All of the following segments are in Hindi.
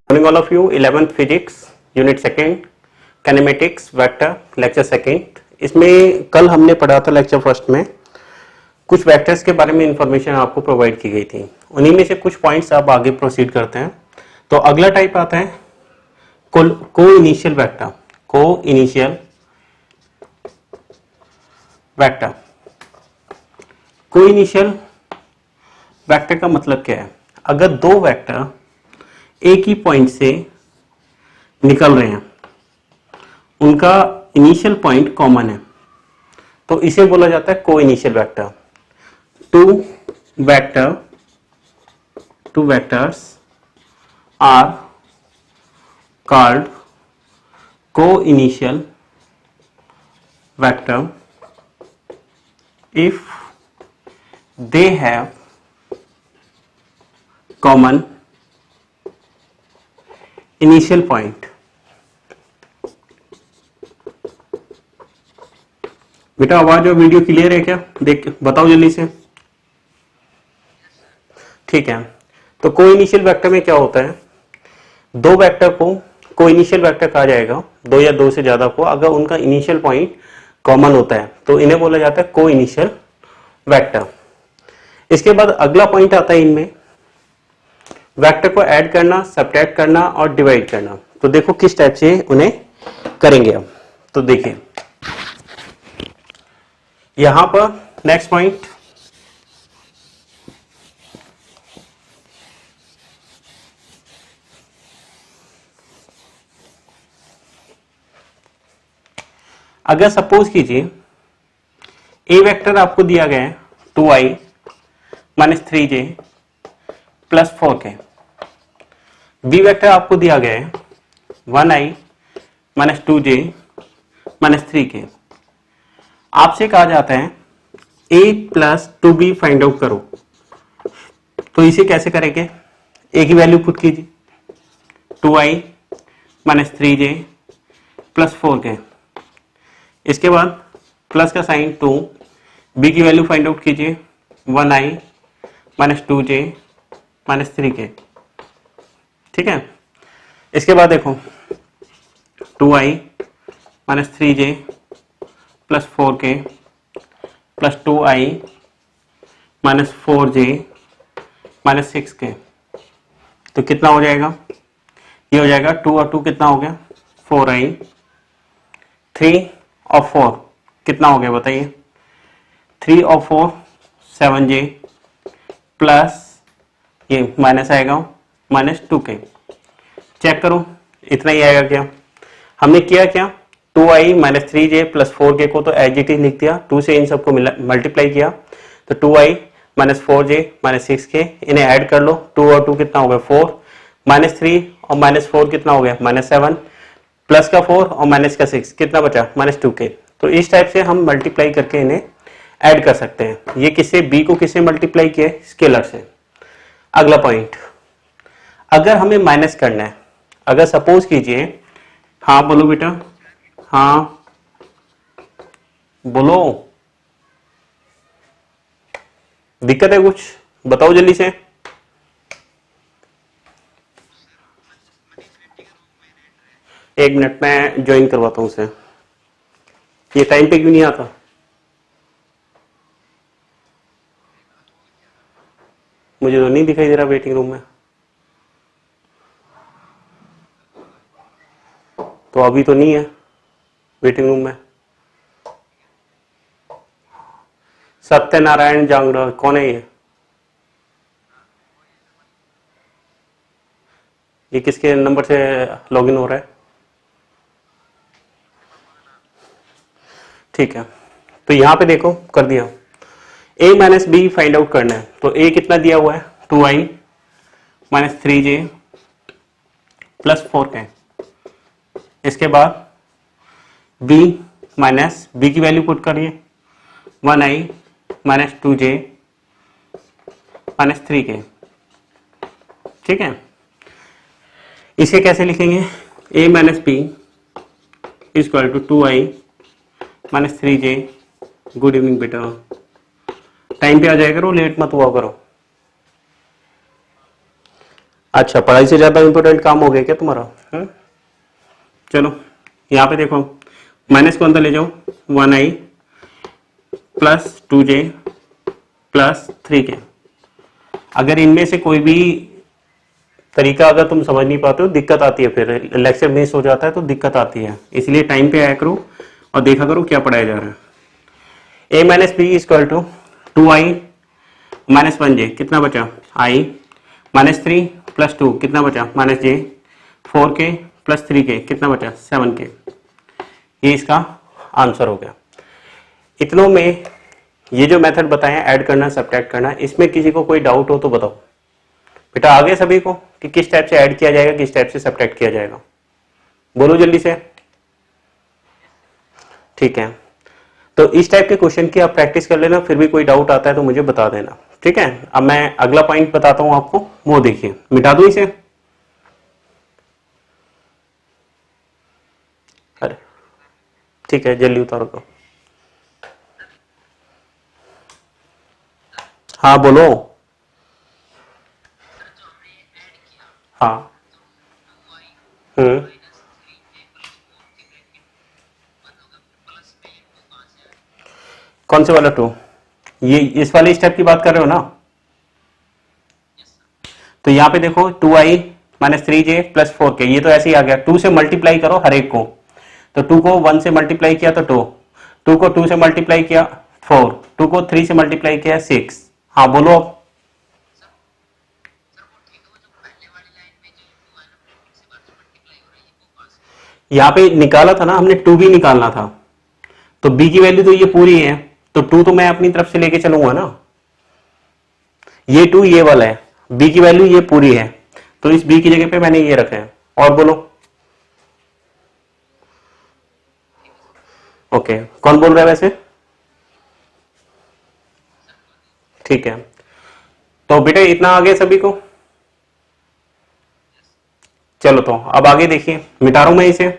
Morning all of you, 11th physics unit second kinematics vector lecture second. इसमें कल हमने पढ़ा था लेक्चर फर्स्ट में कुछ वेक्टर्स के बारे में इंफॉर्मेशन आपको प्रोवाइड की गई थी, उन्हीं में से कुछ पॉइंट्स आप आगे प्रोसीड करते हैं। तो अगला टाइप आता है को इनिशियल वेक्टर। को इनिशियल वेक्टर, को इनिशियल वेक्टर का मतलब क्या है? अगर दो वेक्टर एक ही पॉइंट से निकल रहे हैं, उनका इनिशियल पॉइंट कॉमन है, तो इसे बोला जाता है coinitial vector. Two vectors are called coinitial vector if they have common initial point। बेटा आवाज और वीडियो क्लियर है क्या? देख बताओ जल्दी से। ठीक है, तो को इनिशियल वेक्टर में क्या होता है, दो वेक्टर को को इनिशियल वेक्टर कहा जाएगा, दो या दो से ज्यादा को, अगर उनका इनिशियल पॉइंट कॉमन होता है तो इन्हें बोला जाता है को इनिशियल वेक्टर। इसके बाद अगला पॉइंट आता है इनमें वेक्टर को ऐड करना, सब्ट्रैक्ट करना और डिवाइड करना। तो देखो किस टाइप से उन्हें करेंगे हम। तो देखिए यहां पर नेक्स्ट पॉइंट, अगर सपोज कीजिए ए वेक्टर आपको दिया गया है 2i minus 3j plus 4k, B vector आपको दिया गया है 1i minus 2j minus 3k। आपसे कहा जाता है a plus 2b find out करो। तो इसे कैसे करेंगे? a की वैल्यू पुट कीजिए 2i minus 3j plus 4k, इसके बाद प्लस का साइन 2, b की वैल्यू फाइंड आउट कीजिए 1i minus 2j minus 3k। ठीक है, इसके बाद देखो 2i minus 3j plus 4k plus 2i minus 4j minus 6k। तो कितना हो जाएगा? ये हो जाएगा 2 और 2 कितना हो गया? 4i, 3 और 4 कितना हो गया बताइए? 3 और 4 7j प्लस ये माइनस आएगा माइनस 2k। चेक करो इतना ही आएगा क्या? हमने किया क्या, 2i minus 3j plus 4k को तो एज इट इज लिख दिया, 2 से इन सबको मल्टीप्लाई किया तो 2i minus 4j minus 6k, इन्हें ऐड कर लो, 2 और 2 कितना हो गया 4, माइनस 3 और माइनस 4 कितना हो गया माइनस 7, प्लस का 4 और माइनस का 6 कितना बचा माइनस 2k। तो इस टाइप से हम मल्टीप्लाई करके इन्हें ऐड कर सकते हैं। ये किससे? b को किससे मल्टीप्लाई किया? स्केलर से। अगला पॉइंट, अगर हमें माइनस करना है, अगर सपोज कीजिए, हाँ बोलो बेटा, हाँ बोलो, दिक्कत है कुछ? बताओ जल्दी से। एक मिनट में ज्वाइन करवाता हूं उसे। ये टाइम पे क्यों नहीं आता? मुझे तो नहीं दिखाई दे रहा वेटिंग रूम में। तो अभी तो नहीं है वेटिंग रूम में। सत्यनारायण जांगड़ा कौन है ये किसके नंबर से लॉगिन हो रहा है? ठीक है, तो यहां पे देखो कर दिया, a minus B find out करना है। तो a कितना दिया हुआ है 2i minus 3j plus 4k, इसके बाद b माइनस b की वैल्यू पुट करिए 1i minus 2j minus 3k। ठीक है, इसे कैसे लिखेंगे? a minus B equal to 2i minus 3j। Good evening बेटा, टाइम पे आ जाया करो, लेट मत हुआ करो। अच्छा, पढ़ाई से ज्यादा इंपॉर्टेंट काम हो गया क्या तुम्हारा? चलो यहाँ पे देखो, माइनस को अंदर ले जाओ, 1i plus 2j plus 3k। अगर इनमें से कोई भी तरीका अगर तुम समझ नहीं पाते हो, दिक्कत आती है, फिर लेक्चर मिस हो जाता है तो दिक्कत आती है। इसलिए टाइम पे आया करो और देखा करो क्या पढ़ाया जा रहा है। a minus B equal to 2i minus 1j, कितना बचा? i माइनस 3 प्लस 2 कितना बचा? Minus j, 4k plus 3k कितना बचा? 7k। ये इसका आंसर हो गया। इतनों में ये जो मेथड बताया ऐड करना सब्ट्रैक्ट करना, इसमें किसी को कोई डाउट हो तो बताओ। बेटा आ गया सभी को कि किस टाइप से ऐड किया जाएगा, किस टाइप से सब्ट्रैक्ट किया जाएगा? बोलो जल्दी से। ठीक है, तो इस टाइप के क्वेश्चन की आप प्रैक्टिस कर लेना, फिर भी कोई डाउट आता है तो मुझे बता देना। ठीक है, अब मैं अगला पॉइंट बताता हूं आपको, वो देखिए। मिटा दूं इसे? अरे ठीक है, जल्दी उतारो तो। हाँ बोलो। हाँ कौन से वाला 2? ये इस वाले स्टेप की बात कर रहे हो ना? तो यहाँ पे देखो 2i minus 3j plus 4k, ये तो ऐसे ही आ गया। 2 से मल्टीप्लाई करो हर एक को, तो 2 को 1 से मल्टीप्लाई किया तो 2, 2 को 2 से मल्टीप्लाई किया 4, 2 को 3 से मल्टीप्लाई किया 6। हाँ बोलो अब। यहाँ पे निकाला था ना हमने, 2 भी निकालना था, तो b की वैल्यू तो ये पूरी है, तो 2 तो मैं अपनी तरफ से लेके चलूंगा ना। ये 2 ये वाला है, b की वैल्यू ये पूरी है, तो इस b की जगह पे मैंने ये रखा है। और बोलो। ओके, कौन बोल रहा है वैसे? ठीक है, तो बेटा इतना आगे सभी को। चलो तो अब आगे देखिए, मिटा रहा हूं मैं इसे।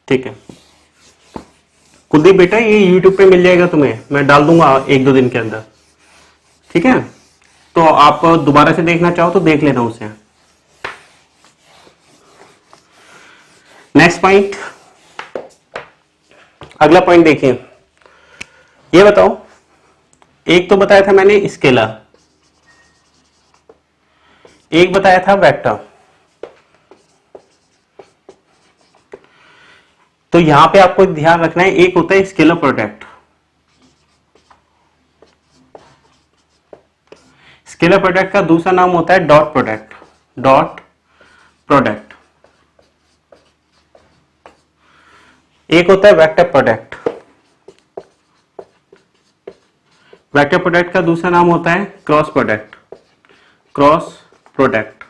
ठीक है कुलदीप बेटा, ये YouTube पे मिल जाएगा तुम्हें, मैं डाल दूंगा 1-2 दिन के अंदर। ठीक है, तो आप दोबारा से देखना चाहो तो देख लेना उसे। नेक्स्ट पॉइंट, अगला पॉइंट देखिए। ये बताओ, एक तो बताया था मैंने स्केलर, एक बताया था वेक्टर। तो यहां पे आपको ध्यान रखना है, एक होता है स्केलर प्रोडक्ट। स्केलर प्रोडक्ट का दूसरा नाम होता है डॉट प्रोडक्ट। Dot product. एक होता है वेक्टर प्रोडक्ट। वेक्टर प्रोडक्ट का दूसरा नाम होता है क्रॉस प्रोडक्ट। Cross product.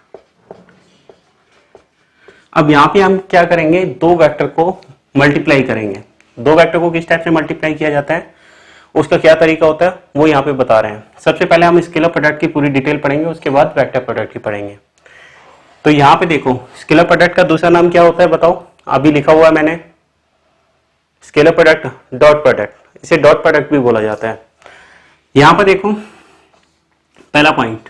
अब यहां पे हम क्या करेंगे, दो वेक्टर को मल्टीप्लाई करेंगे। दो वेक्टर को किस टाइप से मल्टीप्लाई किया जाता है, उसका क्या तरीका होता है, वो यहाँ पे बता रहे हैं। सबसे पहले हम स्केलर प्रोडक्ट की पूरी डिटेल पढ़ेंगे, उसके बाद वेक्टर प्रोडक्ट की पढ़ेंगे। तो यहाँ पे देखो, स्केलर प्रोडक्ट का दूसरा नाम क्या होता है बताओ? अभी लिखा हुआ है मैंने, स्केलर प्रोडक्ट डॉट प्रोडक्ट, इसे डॉट प्रोडक्ट भी बोला जाता है। यहां पर देखो, पहला point,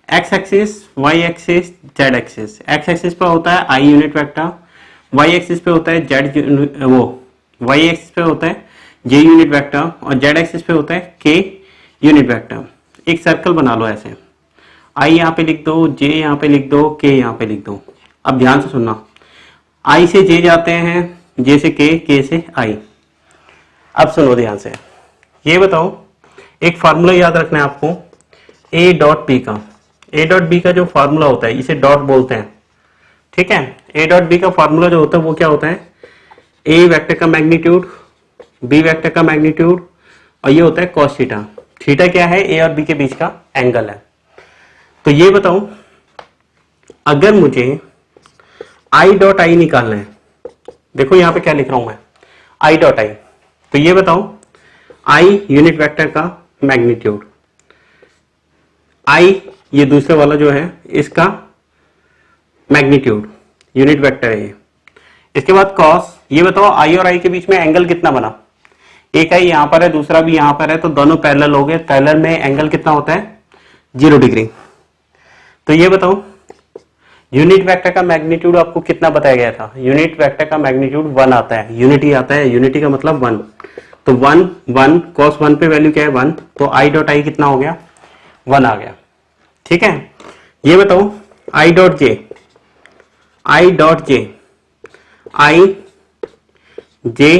X axis, Y axis, Z axis. X axis पे होता है I unit vector, Y axis पे होता है जेड, वो वाई एक्सिस पे होता है जे यूनिट वेक्टर, और जेड एक्सिस पे होता है के यूनिट वेक्टर। एक सर्कल बना लो ऐसे, आई यहाँ पे लिख दो, जे यहाँ पे लिख दो, के यहाँ पे लिख दो। अब ध्यान से सुनना, आई से जे जाते हैं, जे से के से आई। अब सुनो ध्यान से, ये बताओ, एक फार्मूला याद रखना है आपको, ए डॉट बी का। ए डॉट बी का जो फार्मूला होता है, इसे डॉट बोलते हैं। ठीक है, ए डॉट बी का फार्मूला जो होता है वो क्या होता है, ए वेक्टर का मैग्नीट्यूड, बी वेक्टर का मैग्नीट्यूड, और ये होता है कॉस थीटा। थीटा क्या है, ए और बी के बीच का एंगल है। तो ये बताओ, अगर मुझे आई डॉट आई निकालना है, देखो यहां पे क्या लिख रहा हूं मैं, आई डॉट आई। तो ये बताओ, आई यूनिट वेक्टर का मैग्नीट्यूड, आई ये दूसरे वाला जो है इसका मैग्नीट्यूड, यूनिट वेक्टर है ये। इसके बाद कॉस, ये बताओ आई और आई के बीच में एंगल कितना बना, एक आई यहां पर है, दूसरा भी यहां पर है, तो दोनों पैरेलल हो गए। पैरेलल में एंगल कितना होता है, 0 डिग्री। तो ये बताओ यूनिट वेक्टर का मैग्नीट्यूड आपको कितना बताया गया था? यूनिट वेक्टर का मैग्नीट्यूड 1 आता है, यूनिटी आता है, यूनिटी का मतलब 1। तो 1 1 cos 1 पे वैल्यू क्या है 1, तो आई डॉट आई कितना हो गया 1 आ गया। ठीक है, ये बताओ I dot J, I dot J, I J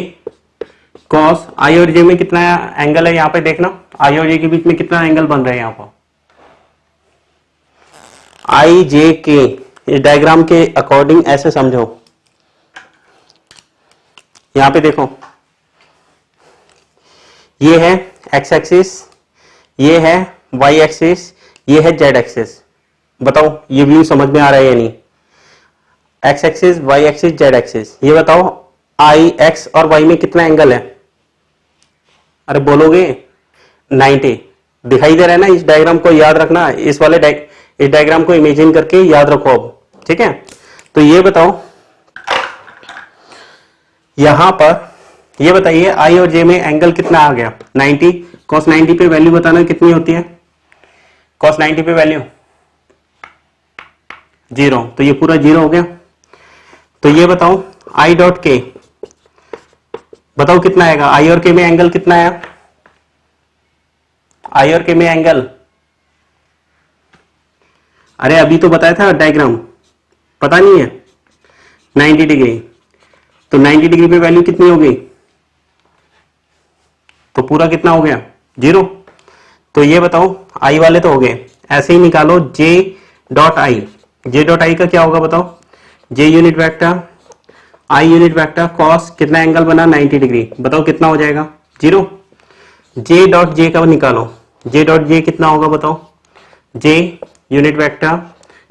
cos I और जे में कितना एंगल है यहाँ पे देखना, आई और जे के बीच में कितना एंगल बन रहा है यहाँ पर, आई जे के। इस डायग्राम के अकॉर्डिंग ऐसे समझो, यहां पे देखो ये है एक्स एक्सिस, ये है वाई एक्सिस, ये है जेड एक्सिस। बताओ ये व्यू समझ में आ रहा है या नहीं? X axis, Y axis, Z axis. ये बताओ आई एक्स और वाई में कितना एंगल है? अरे बोलोगे 90। दिखाई दे रहा है ना? इस डायग्राम को याद रखना, इस डायग्राम को इमेजिन करके याद रखो अब। ठीक है, तो ये बताओ यहां पर ये बताइए आई और जे में एंगल कितना आ गया 90। cos 90 पे वैल्यू बताना कितनी होती है? cos 90 पे वैल्यू 0, तो ये पूरा 0 हो गया। तो ये बताओ आई डॉट के, बताओ कितना आएगा? आई और के में एंगल कितना है? आई और के में एंगल, अरे अभी तो बताया था डायग्राम, पता नहीं है? 90 डिग्री। तो 90 डिग्री पे वैल्यू कितनी हो गई? तो पूरा कितना हो गया 0। तो ये बताओ आई वाले तो हो गए, ऐसे ही निकालो J dot I. J dot I का क्या होगा बताओ? J unit vector, I unit vector, cos कितना एंगल बना 90 डिग्री, बताओ कितना हो जाएगा 0। जे डॉट जे का निकालो, जे डॉट जे कितना होगा बताओ? जे यूनिट वेक्टर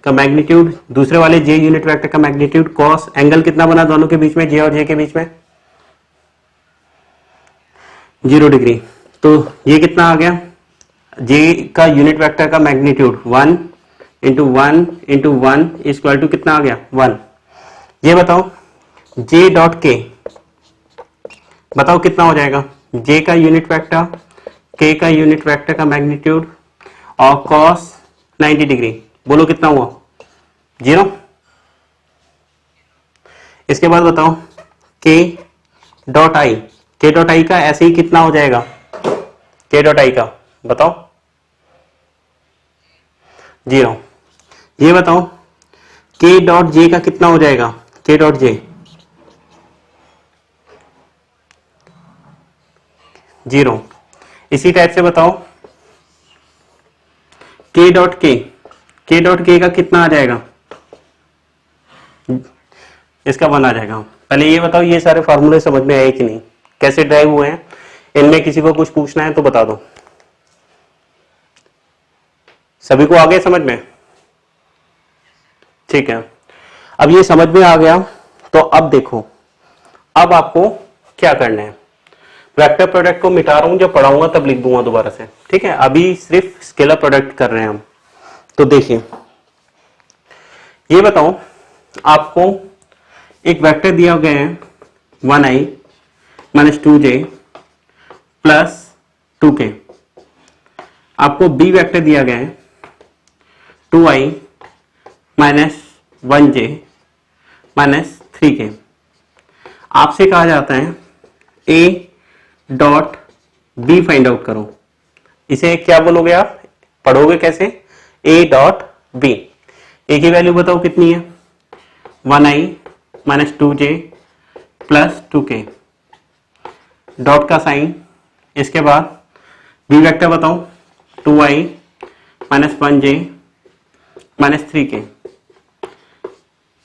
का मैग्नीट्यूड, दूसरे वाले जे यूनिट वेक्टर का मैग्नीट्यूड, कॉस एंगल कितना बना दोनों के बीच में, जे और जे के बीच में 0 डिग्री। तो ये कितना आ गया? जे का यूनिट वेक्टर का magnitude 1 into 1 into 1 equal to कितना आ गया 1। ये बताओ जे डॉट के, बताओ कितना हो जाएगा? जे का यूनिट वेक्टर, के का यूनिट वेक्टर का मैग्नीट्यूड और कॉस 90 डिग्री, बोलो कितना हुआ 0। इसके बाद बताओ के डॉट आई, के डॉट आई का ऐसे ही कितना हो जाएगा? के डॉट आई का बताओ 0। ये बताओ के डॉट जे का कितना हो जाएगा? के डॉट जे 0। इसी टाइप से बताओ के डॉट के, के डॉट के का कितना आ जाएगा? इसका 1 आ जाएगा। पहले ये बताओ ये सारे फॉर्मूले समझ में आए कि नहीं, कैसे ड्राइव हुए हैं? इनमें किसी को कुछ पूछना है तो बता दो। सभी को आ गया समझ में? ठीक है, अब ये समझ में आ गया तो अब देखो, अब आपको क्या करना है। वेक्टर प्रोडक्ट को मिटा रहा हूं, जब पढ़ाऊंगा तब लिख दूंगा दोबारा से। ठीक है, अभी सिर्फ स्केलर प्रोडक्ट कर रहे हैं हम। तो देखिए ये बताओ, आपको एक वेक्टर दिया गया है 1i minus 2j plus 2k। आपको बी वेक्टर दिया गया है 2i minus 1j minus 3k। आपसे कहा जाता है a dot B find out करो। इसे क्या बोलोगे आप, पढ़ोगे कैसे? a dot B. ए की वैल्यू बताओ कितनी है? 1i minus 2j plus 2k, dot का साइन। इसके बाद बी वेक्टर बताओ 2i minus 1j minus 3k।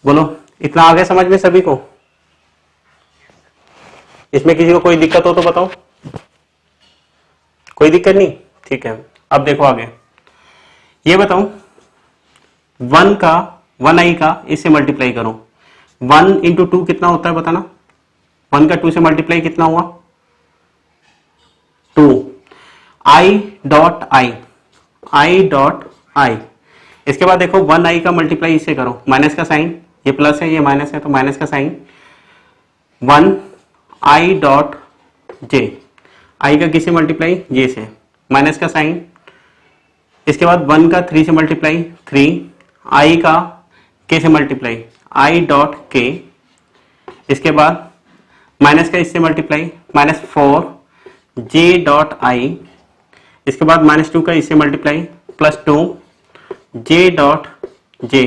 बोलो इतना आ गया समझ में सभी को? इसमें किसी को कोई दिक्कत हो तो बताओ। कोई दिक्कत नहीं? ठीक है, अब देखो आगे। ये बताओ 1i का इससे मल्टीप्लाई करो। 1 इंटू 2 कितना होता है बताना? 1 का 2 से मल्टीप्लाई कितना हुआ 2। i dot I, i dot I. इसके बाद देखो 1i का मल्टीप्लाई इससे करो, माइनस का साइन, ये प्लस है ये माइनस है तो माइनस का साइन। 1i डॉट जे, आई का किससे मल्टीप्लाई? जे से, माइनस का साइन इसके बाद 1 का 3 से मल्टीप्लाई 3, आई का के से मल्टीप्लाई आई डॉट के, इसके बाद माइनस का इससे मल्टीप्लाई -4 जे डॉट आई, इसके बाद -2 का इससे मल्टीप्लाई +2 जे डॉट जे,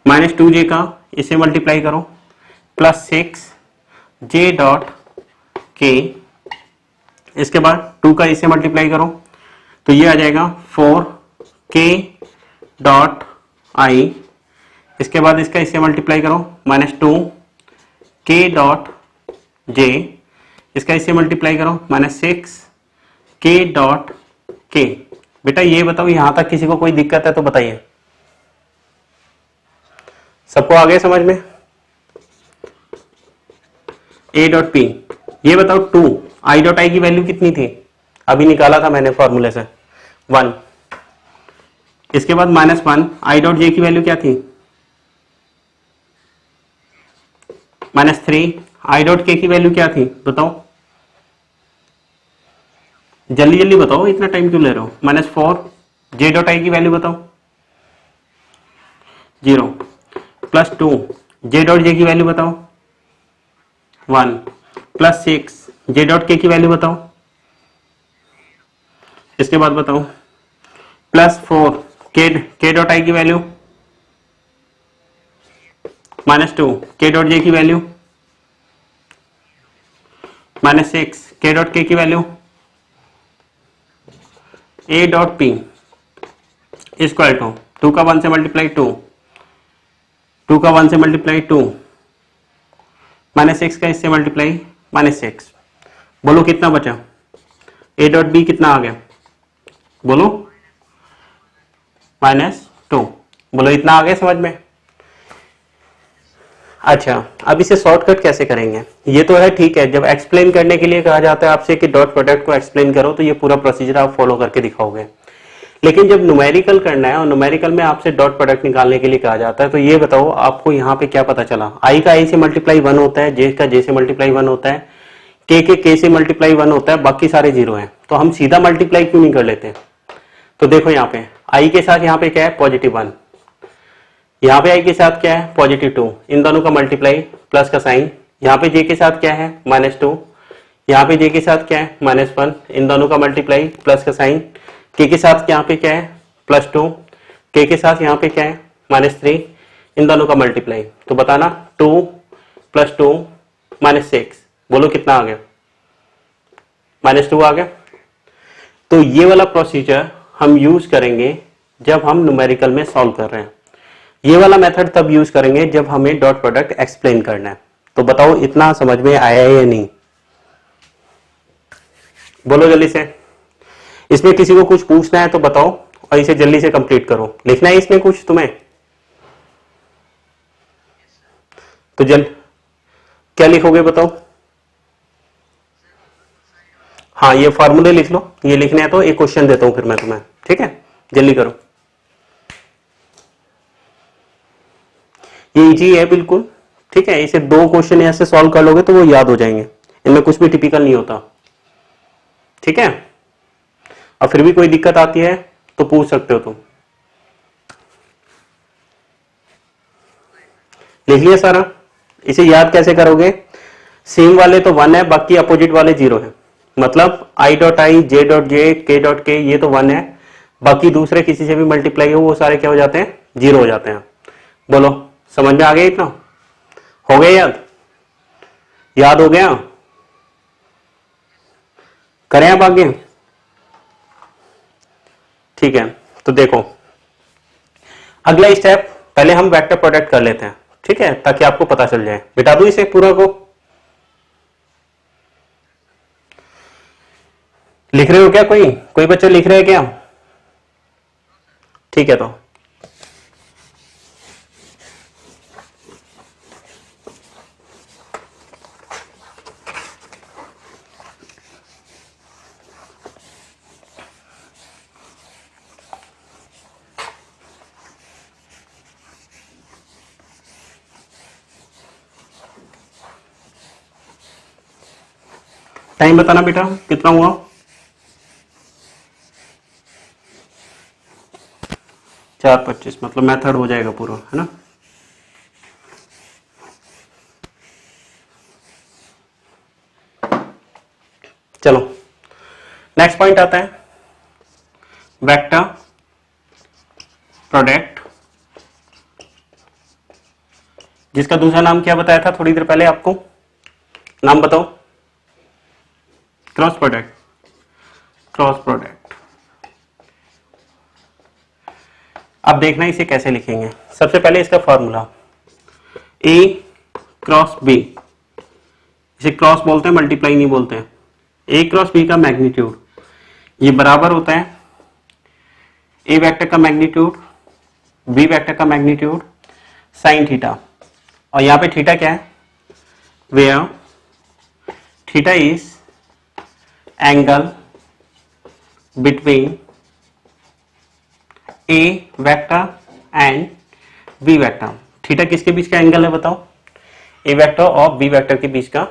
-2 जे का इससे मल्टीप्लाई करो +6 जे डॉट के, इसके बाद 2 का इससे मल्टीप्लाई करो तो ये आ जाएगा 4 के डॉट आई, इसके बाद इसका इससे मल्टीप्लाई करो -2 के डॉट जे, इसका इससे मल्टीप्लाई करो -6 के डॉट के। बेटा ये बताओ यहां तक किसी को कोई दिक्कत है तो बताइए, सबको आ गया समझ में? ए डॉट पी, ये बताओ 2 आई डॉट आई की वैल्यू कितनी थी? अभी निकाला था मैंने फॉर्मूले से 1, इसके बाद -1 आई डॉट जे की वैल्यू क्या थी? -3 आई डॉट के की वैल्यू क्या थी बताओ, जल्दी जल्दी बताओ, इतना टाइम क्यों ले रहे हो? -4 जे डॉट आई की वैल्यू बताओ, 0 +2 जे डॉट जे की वैल्यू बताओ 1 +6 जे डॉट के की वैल्यू बताओ, इसके बाद बताओ +4 के डॉट आई की वैल्यू, -2 के डॉट जे की वैल्यू, -6 के डॉट के की value, A dot P equal to 2 का 1 से मल्टीप्लाई 2, 2 का 1 से मल्टीप्लाई 2, -6 का इससे मल्टीप्लाई -6, बोलो कितना बचा? ए डॉट बी कितना आ गया बोलो? -2, बोलो इतना आ गया समझ में? अच्छा अब इसे शॉर्टकट कैसे करेंगे? ये तो है ठीक है, जब एक्सप्लेन करने के लिए कहा जाता है आपसे कि डॉट प्रोडक्ट को एक्सप्लेन करो तो ये पूरा प्रोसीजर आप फॉलो करके दिखाओगे, लेकिन जब न्यूमेरिकल करना है और न्यूमेरिकल में आपसे डॉट प्रोडक्ट निकालने के लिए कहा जाता है तो ये बताओ आपको यहाँ पे क्या पता चला? आई का आई से मल्टीप्लाई 1 होता है, जे का जे से मल्टीप्लाई 1 होता है, के से मल्टीप्लाई 1 होता है, बाकी सारे 0 हैं, तो हम सीधा मल्टीप्लाई क्यों नहीं कर लेते? तो देखो यहाँ पे आई के साथ यहाँ पे क्या है +1, यहाँ पे आई के साथ क्या है +2, इन दोनों का मल्टीप्लाई प्लस का साइन, यहाँ पे जे के साथ क्या है -2, यहाँ पे जे के साथ क्या है -1, इन दोनों का मल्टीप्लाई प्लस का साइन, के साथ यहाँ पे क्या है +2, के साथ यहाँ पे क्या है -3, इन दोनों का मल्टीप्लाई, तो बताना 2 + 2 -6, बोलो कितना आ गया? -2 आ गया। तो ये वाला प्रोसीजर हम यूज करेंगे जब हम न्यूमेरिकल में सॉल्व कर रहे हैं, ये वाला मेथड तब यूज करेंगे जब हमें डॉट प्रोडक्ट एक्सप्लेन करना है। तो बताओ इतना समझ में आया या नहीं? बोलो जल्दी से। इसमें किसी को कुछ पूछना है तो बताओ और इसे जल्दी से कंप्लीट करो। लिखना है इसमें कुछ तुम्हें? तो क्या लिखोगे बताओ? हाँ ये फॉर्मूले लिख लो, ये लिखने हैं तो एक क्वेश्चन देता हूं फिर मैं तुम्हें, ठीक है? जल्दी करो, ये इजी है बिल्कुल, ठीक है? इसे 2 क्वेश्चन ऐसे सॉल्व कर लोगे तो वो याद हो जाएंगे, इनमें कुछ भी टिपिकल नहीं होता, ठीक है? और फिर भी कोई दिक्कत आती है तो पूछ सकते हो तुम। लिख लिया सारा? इसे याद कैसे करोगे? सेम वाले तो 1 है, बाकी अपोजिट वाले 0 है, मतलब I dot I, J dot J, के डॉट के ये तो 1 है, बाकी दूसरे किसी से भी मल्टीप्लाई हो वो सारे क्या हो जाते हैं? 0 हो जाते हैं। बोलो समझ में आ गया? इतना हो गया याद? याद हो गया? करें अब आगे? ठीक है, तो देखो अगला स्टेप, पहले हम वेक्टर प्रोडक्ट कर लेते हैं, ठीक है? ताकि आपको पता चल जाए। बिता दूं इसे पूरा को? लिख रहे हो क्या? कोई बच्चे लिख रहे हैं क्या? ठीक है, तो टाइम बताना बेटा कितना हुआ? 4 25 मतलब मेथड हो जाएगा पूरा, है ना। चलो नेक्स्ट पॉइंट आता है वेक्टर प्रोडक्ट, जिसका दूसरा नाम क्या बताया था थोड़ी देर पहले आपको, नाम बताओ। Cross product, cross product. अब देखना इसे कैसे लिखेंगे। सबसे पहले इसका फॉर्मूला ए क्रॉस बी, इसे क्रॉस बोलते हैं, मल्टीप्लाई नहीं बोलते हैं। ए क्रॉस बी का मैग्नीट्यूड ये बराबर होता है ए वेक्टर का मैग्नीट्यूड बी वेक्टर का मैग्नीट्यूड साइन थीटा, और यहां पे थीटा क्या है, where theta is angle between A vector and B vector. Theta किसके बीच का एंगल है बताओ, ए वेक्टर और बी वेक्टर के बीच का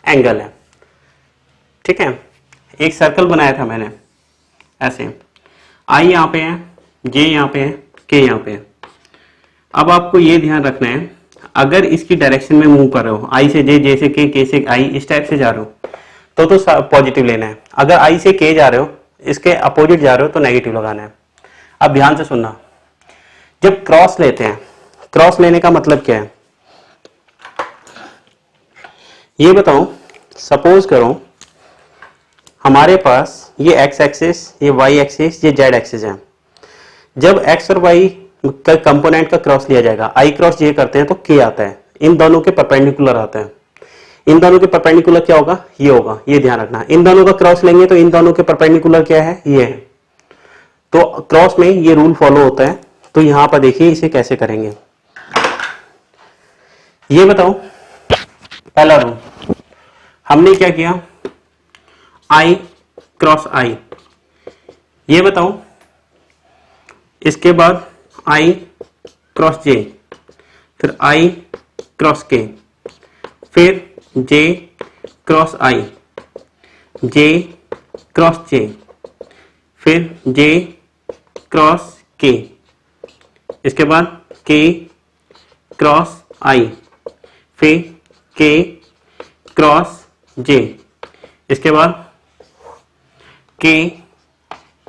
एंगल है। ठीक है, एक सर्कल बनाया था मैंने ऐसे, आई यहां पे है, जे यहां पे है, के यहां पे है। अब आपको ये ध्यान रखना है, अगर इसकी डायरेक्शन में मूव कर रहे हो, आई से जे से के से आई, इस टाइप से जा रहे हो तो पॉजिटिव लेना है। अगर आई से के जा रहे हो, इसके अपोजिट जा रहे हो तो नेगेटिव लगाना है। अब ध्यान से सुनना, जब क्रॉस लेते हैं, क्रॉस लेने का मतलब क्या है ये बताओ। सपोज करो हमारे पास ये एक्स एक्सिस, ये वाई एक्सिस, ये जेड एक्सिस है। जब एक्स और वाई का कंपोनेंट का क्रॉस लिया जाएगा, आई क्रॉस जे करते हैं तो के आता है, इन दोनों के परपेंडिकुलर आता है। इन दोनों के परपेंडिकुलर क्या होगा, ये होगा, ये ध्यान रखना। इन दोनों का क्रॉस लेंगे तो इन दोनों के परपेंडिकुलर क्या है, ये है। तो क्रॉस में ये रूल फॉलो होता है। तो यहां पर देखिए इसे कैसे करेंगे, ये बताओ। पहला रूल हमने क्या किया, आई क्रॉस आई, ये बताओ। इसके बाद आई क्रॉस जे, फिर आई क्रॉस के, फिर जे क्रॉस आई, जे क्रॉस जे, फिर जे क्रॉस के, इसके बाद के क्रॉस आई, फिर के क्रॉस जे, इसके बाद के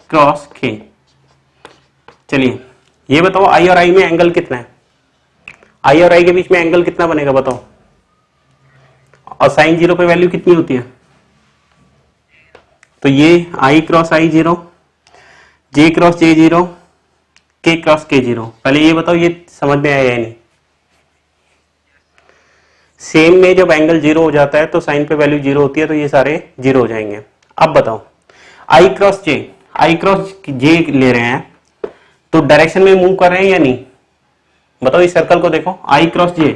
क्रॉस के। चलिए ये बताओ आई और आई में एंगल कितना है, आई और आई के बीच में एंगल कितना बनेगा बताओ, और साइन जीरो पे वैल्यू कितनी होती है। तो ये आई क्रॉस आई जीरो, जे क्रॉस जे जीरो, के क्रॉस के जीरो। पहले ये बताओ ये समझ में आया या नहीं। सेम में जब एंगल जीरो हो जाता है तो साइन पे वैल्यू जीरो होती है, तो ये सारे जीरो हो जाएंगे। अब बताओ आई क्रॉस जे, आई क्रॉस जे ले रहे हैं तो डायरेक्शन में मूव कर रहे हैं या नहीं बताओ। इस सर्कल को देखो, आई क्रॉस जे,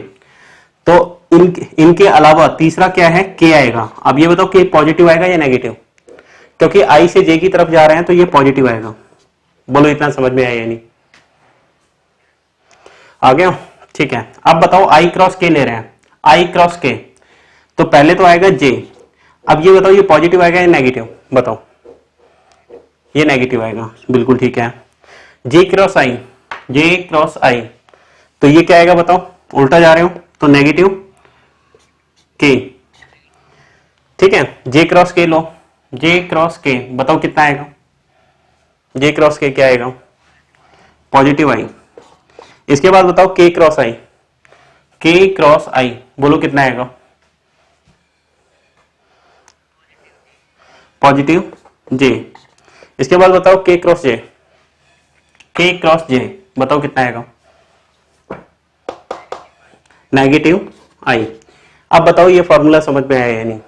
तो इनके अलावा तीसरा क्या है, के आएगा। अब ये बताओ के पॉजिटिव आएगा या नेगेटिव, क्योंकि आई से जे की तरफ जा रहे हैं तो ये पॉजिटिव आएगा। बोलो इतना समझ में आया या नहीं, आ गया। ठीक है, अब बताओ आई क्रॉस के ले रहे हैं, आई क्रॉस के, तो पहले तो आएगा जे। अब ये बताओ ये पॉजिटिव आएगा या नेगेटिव बताओ। ये नेगेटिव आएगा, बिल्कुल ठीक है। जे क्रॉस आई, जे क्रॉस आई, तो ये क्या आएगा बताओ, उल्टा जा रहे हो तो नेगेटिव के। ठीक है, जे क्रॉस के लो, जे क्रॉस के बताओ कितना आएगा, जे क्रॉस के क्या आएगा, पॉजिटिव आई। इसके बाद बताओ के क्रॉस आई, के क्रॉस आई बोलो कितना आएगा, पॉजिटिव जे। इसके बाद बताओ के क्रॉस जे, के क्रॉस जे बताओ कितना आएगा, नेगेटिव आई। अब बताओ ये फॉर्मूला समझ में आया या नहीं,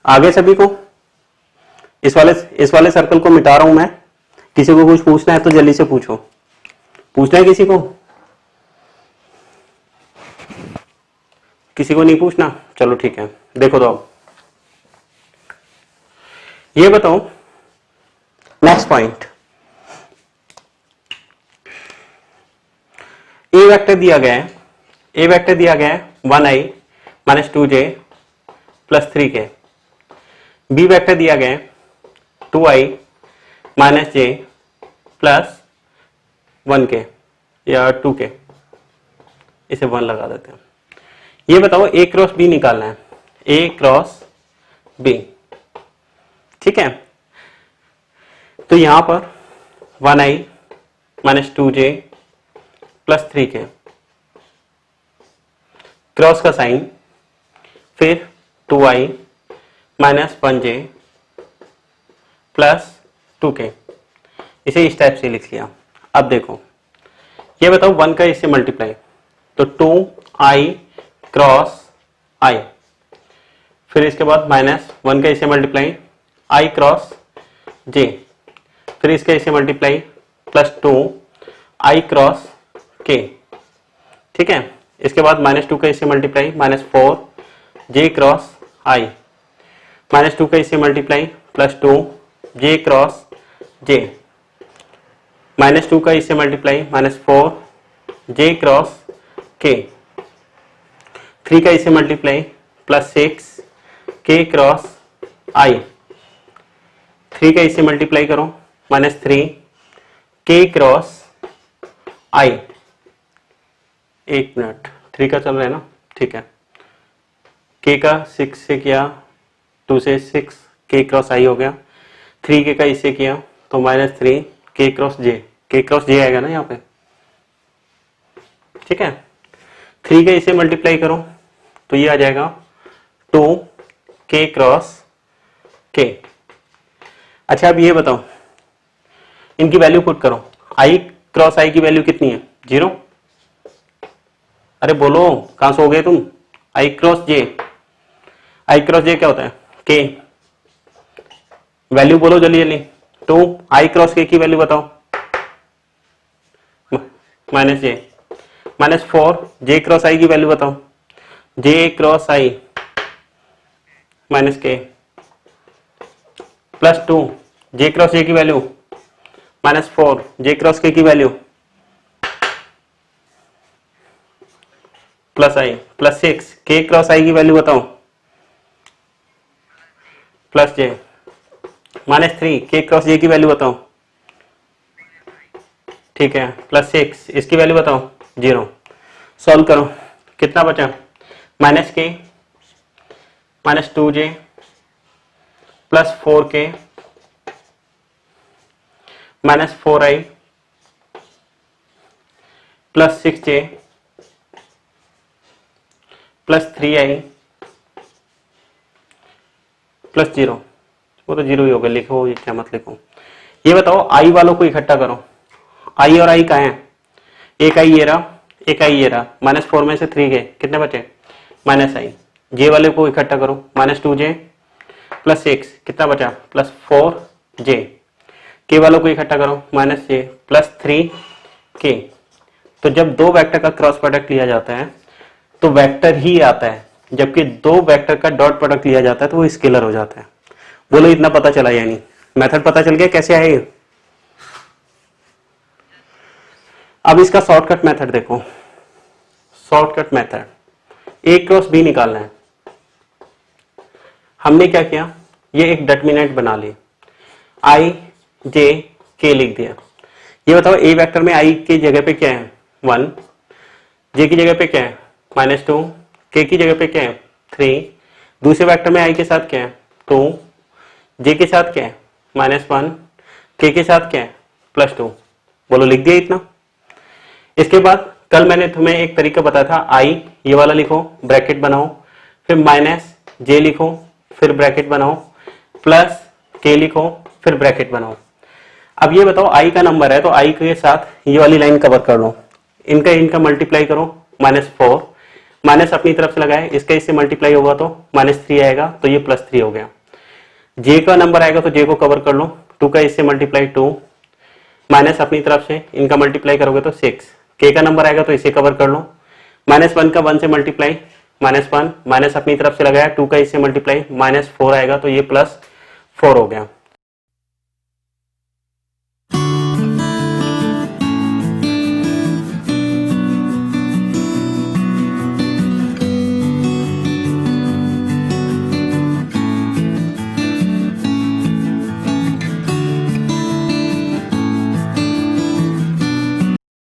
आगे सभी को। इस वाले सर्कल को मिटा रहा हूं मैं। किसी को कुछ पूछना है तो जल्दी से पूछो, पूछना है किसी को, किसी को नहीं पूछना, चलो ठीक है। देखो तो अब ये बताओ नेक्स्ट पॉइंट, ए वेक्टर दिया गया है, ए वेक्टर दिया गया है 1i minus 2j plus 3k। B vector दिया गया है 2i माइनस j प्लस 1 के या 2 के, इसे 1 लगा देते हैं। ये बताओ ए क्रॉस बी निकालना है, ए क्रॉस बी, ठीक है। तो यहां पर 1i minus 2j plus 3k, cross का साइन, फिर 2i minus 1j plus 2k, इसे इस टाइप से लिख लिया। अब देखो ये बताओ 1 का इससे मल्टीप्लाई, तो 2i क्रॉस i, फिर इसके बाद माइनस 1 का इससे मल्टीप्लाई i क्रॉस j, फिर इसका इससे multiply plus 2i cross k, ठीक है। इसके बाद माइनस 2 का इससे multiply minus 4j cross i, minus 2 का इससे multiply plus 2j cross j, minus 2 का इससे multiply minus 4j cross k, 3 का इससे multiply plus 6k cross i, 3 का इससे मल्टीप्लाई करो माइनस 3k क्रॉस i। एक मिनट, 3 का चल रहा है ना, ठीक है। k का 6 से किया, 2 से 6k क्रॉस i हो गया, 3k का इससे किया तो minus 3k cross j, k cross j आएगा ना यहाँ पे, ठीक है। 3 का इसे मल्टीप्लाई करो तो ये आ जाएगा 2k क्रॉस k। अच्छा अब ये बताओ, इनकी वैल्यू पुट करो, i क्रॉस i की वैल्यू कितनी है, 0। अरे बोलो कहां सो गए तुम, i cross j, i cross j क्या होता है, k, वैल्यू बोलो जल्दी जल्दी। तो i क्रॉस k की वैल्यू बताओ, minus j, minus 4j cross i की वैल्यू बताओ, j cross i minus k, plus 2j cross j की value minus 4j cross k की value plus i, plus 6k cross i की वैल्यू बताओ, plus j, minus 3k cross j की वैल्यू बताओ, ठीक है, प्लस 6 इसकी वैल्यू बताओ, 0। सॉल्व करो, कितना बचा, minus k minus 2j plus 4k minus 4i plus 6j plus 3i plus 0, वो तो 0 ही होगा, लिखो ये क्या मत लिखो। ये बताओ i वालों को इकट्ठा करो, i और i कहाँ है, एक i ये रहा, एक i ये रहा, माइनस 4 में से 3 गए, कितने बचे, माइनस i। j वाले को इकट्ठा करो, माइनस 2j प्लस 6, कितना बचा, प्लस 4j। k वालों को इकट्ठा करो, माइनस j प्लस 3k। तो जब दो वेक्टर का क्रॉस प्रोडक्ट लिया जाता है तो वेक्टर ही आता है, जबकि दो वेक्टर का डॉट प्रोडक्ट लिया जाता है तो वो स्केलर हो जाता है। बोलो इतना पता चला, यानी मेथड पता चल गया कैसे आए। अब इसका शॉर्टकट मेथड देखो, शॉर्टकट मेथड, ए क्रॉस बी निकालना है। हमने क्या किया, ये एक डिटरमिनेंट बना ली, i j k लिख दिया। ये बताओ ए वेक्टर में i की जगह पे क्या है, 1, j की जगह पे क्या है, -2, k की जगह पे क्या है, 3, दूसरे वेक्टर में i के साथ क्या है, 2, j के साथ क्या है, -1, k के साथ क्या है, +2। बोलो लिख दिया इतना। इसके बाद कल मैंने तुम्हें एक तरीका बताया था, i ये वाला लिखो, ब्रैकेट बनाओ, फिर -j लिखो, फिर ब्रैकेट बनाओ, प्लस k लिखो, फिर ब्रैकेट बनाओ। अब ये बताओ i का नंबर है तो i के साथ ये वाली लाइन कवर कर लो, इनका मल्टीप्लाई करो, -4, माइनस अपनी तरफ से लगाए, इसका इससे मल्टीप्लाई होगा तो -3 आएगा, तो ये +3 हो गया। j का नंबर आएगा तो j को कवर कर लो, 2 का इससे मल्टीप्लाई 2, माइनस अपनी तरफ से इनका मल्टीप्लाई करोगे तो 6, k का नंबर आएगा तो इसे कवर कर लो, -1 का 1 से मल्टीप्लाई -1, माइनस अपनी तरफ से लगाया, 2 का इससे मल्टीप्लाई -4 आएगा तो ये +4 हो गया।